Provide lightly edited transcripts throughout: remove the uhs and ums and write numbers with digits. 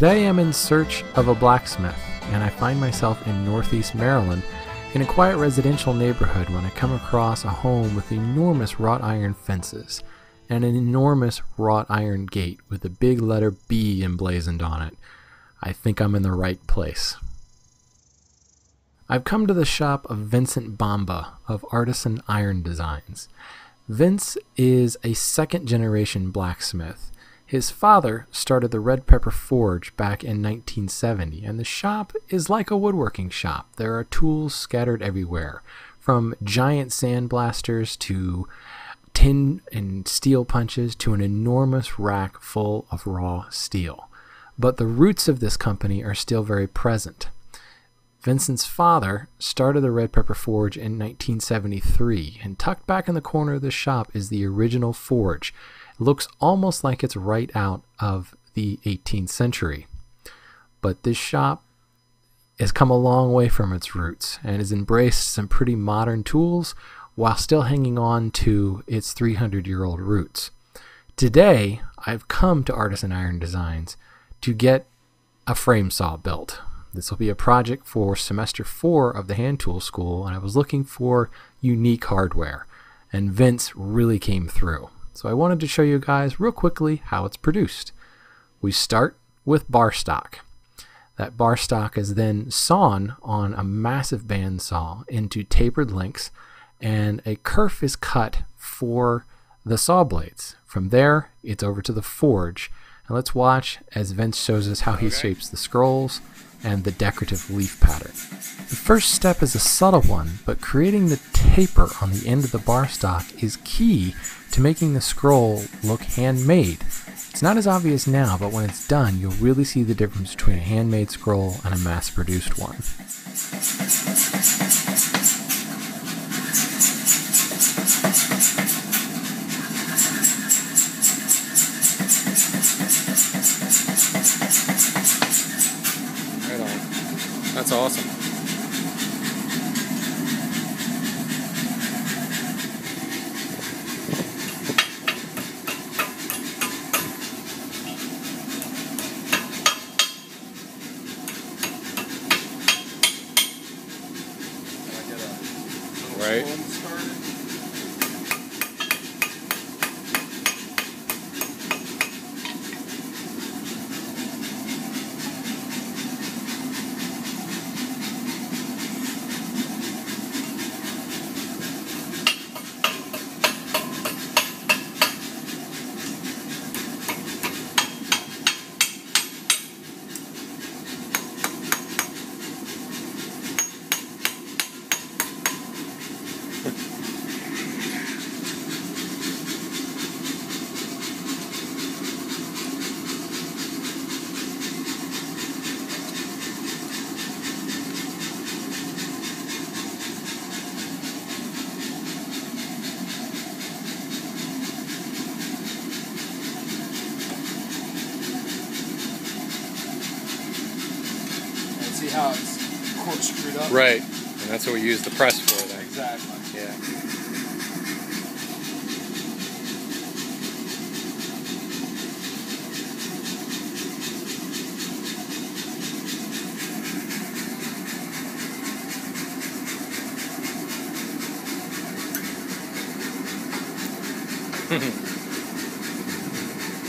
Today I'm in search of a blacksmith, and I find myself in Northeast Maryland in a quiet residential neighborhood when I come across a home with enormous wrought iron fences and an enormous wrought iron gate with a big letter B emblazoned on it. I think I'm in the right place. I've come to the shop of Vincent Bombe of Artisan Iron Designs. Vince is a second-generation blacksmith. His father started the Red Pepper Forge back in 1970, and the shop is like a woodworking shop. There are tools scattered everywhere, from giant sandblasters to tin and steel punches to an enormous rack full of raw steel. But the roots of this company are still very present. Vincent's father started the Red Pepper Forge in 1973, and tucked back in the corner of the shop is the original forge. It looks almost like it's right out of the 18th century. But this shop has come a long way from its roots and has embraced some pretty modern tools while still hanging on to its 300-year-old roots. Today, I've come to Artisan Iron Designs to get a frame saw built. This will be a project for semester 4 of the hand tool school, and I was looking for unique hardware, and Vince really came through. So I wanted to show you guys real quickly how it's produced. We start with bar stock. That bar stock is then sawn on a massive bandsaw into tapered lengths, and a kerf is cut for the saw blades. From there, it's over to the forge. And let's watch as Vince shows us how he shapes the scrolls and the decorative leaf pattern. The first step is a subtle one, but creating the taper on the end of the bar stock is key to making the scroll look handmade. It's not as obvious now, but when it's done, you'll really see the difference between a handmade scroll and a mass-produced one. That's awesome. Right. See how it's corkscrewed up? Right, and that's what we use the press for then. Exactly. Yeah.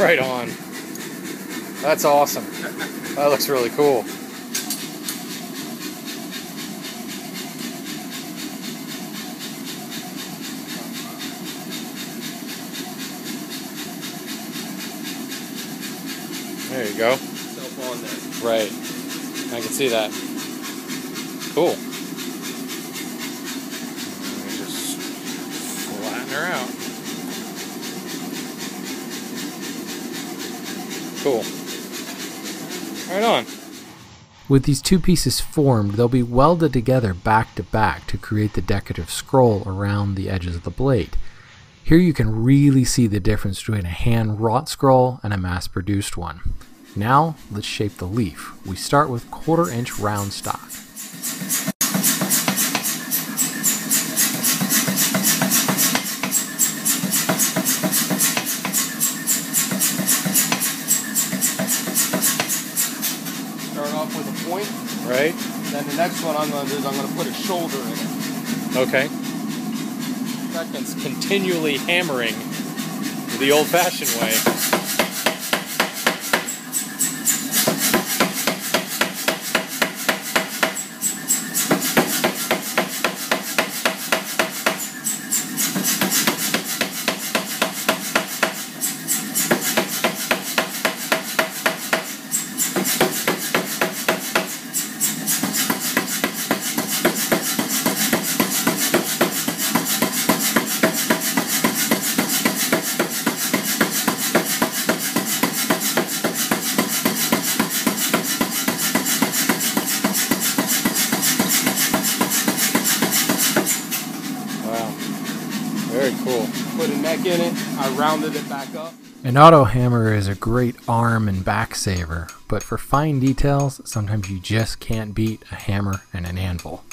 Right on. That's awesome. That looks really cool. There you go. Self on there. Right. I can see that. Cool. Let me just flatten her out. Cool. Right on. With these two pieces formed, they'll be welded together back to back to create the decorative scroll around the edges of the blade. Here you can really see the difference between a hand-wrought scroll and a mass-produced one. Now, let's shape the leaf. We start with 1/4 inch round stock. next one I'm going to do is I'm going to put a shoulder in it. Okay. Seconds continually hammering the old-fashioned way. Very cool. Put a neck in it. I rounded it back up. An auto hammer is a great arm and back saver, but for fine details, sometimes you just can't beat a hammer and an anvil.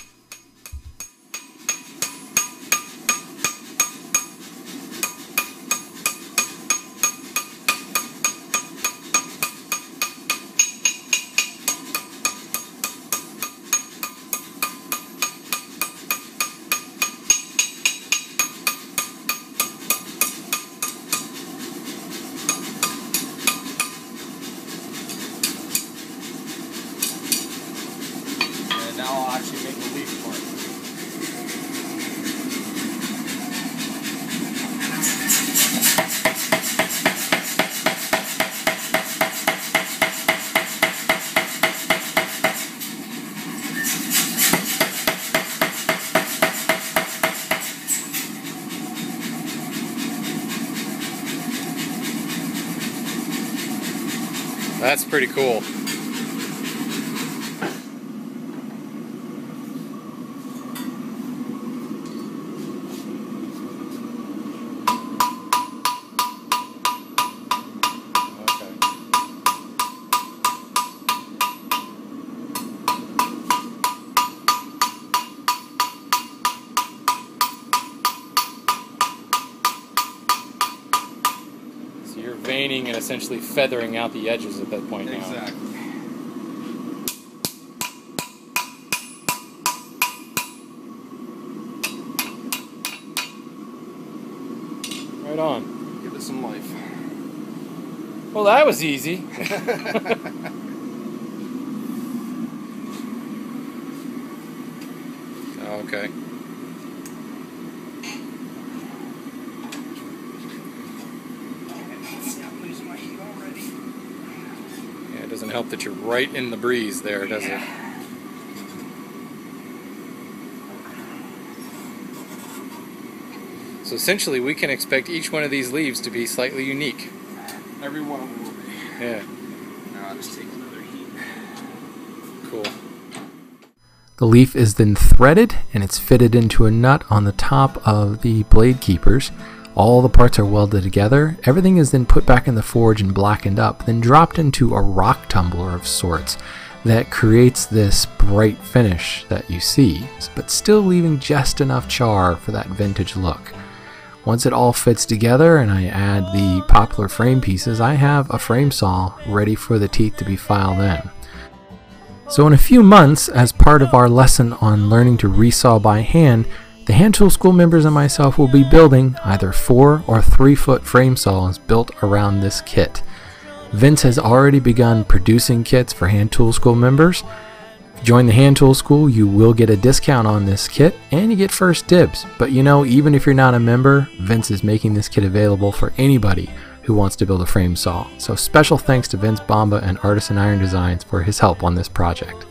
Now I'll actually make the leaf part. That's pretty cool. You're veining and essentially feathering out the edges at that point now. Exactly. Right on. Give it some life. Well, that was easy. Okay. Yeah, it doesn't help that you're right in the breeze there, does it? So essentially we can expect each one of these leaves to be slightly unique. Every one of them will be. Yeah. Now I'll just take another heat. Cool. The leaf is then threaded and it's fitted into a nut on the top of the blade keepers. All the parts are welded together. Everything is then put back in the forge and blackened up, then dropped into a rock tumbler of sorts that creates this bright finish that you see, but still leaving just enough char for that vintage look. Once it all fits together and I add the poplar frame pieces, I have a frame saw ready for the teeth to be filed in. So in a few months, as part of our lesson on learning to resaw by hand, the hand tool school members and myself will be building either 4 or 3 foot frame saws built around this kit. Vince has already begun producing kits for hand tool school members. If you join the hand tool school, you will get a discount on this kit and you get first dibs. But you know, even if you're not a member, Vince is making this kit available for anybody who wants to build a frame saw. So special thanks to Vince Bombe and Artisan Iron Designs for his help on this project.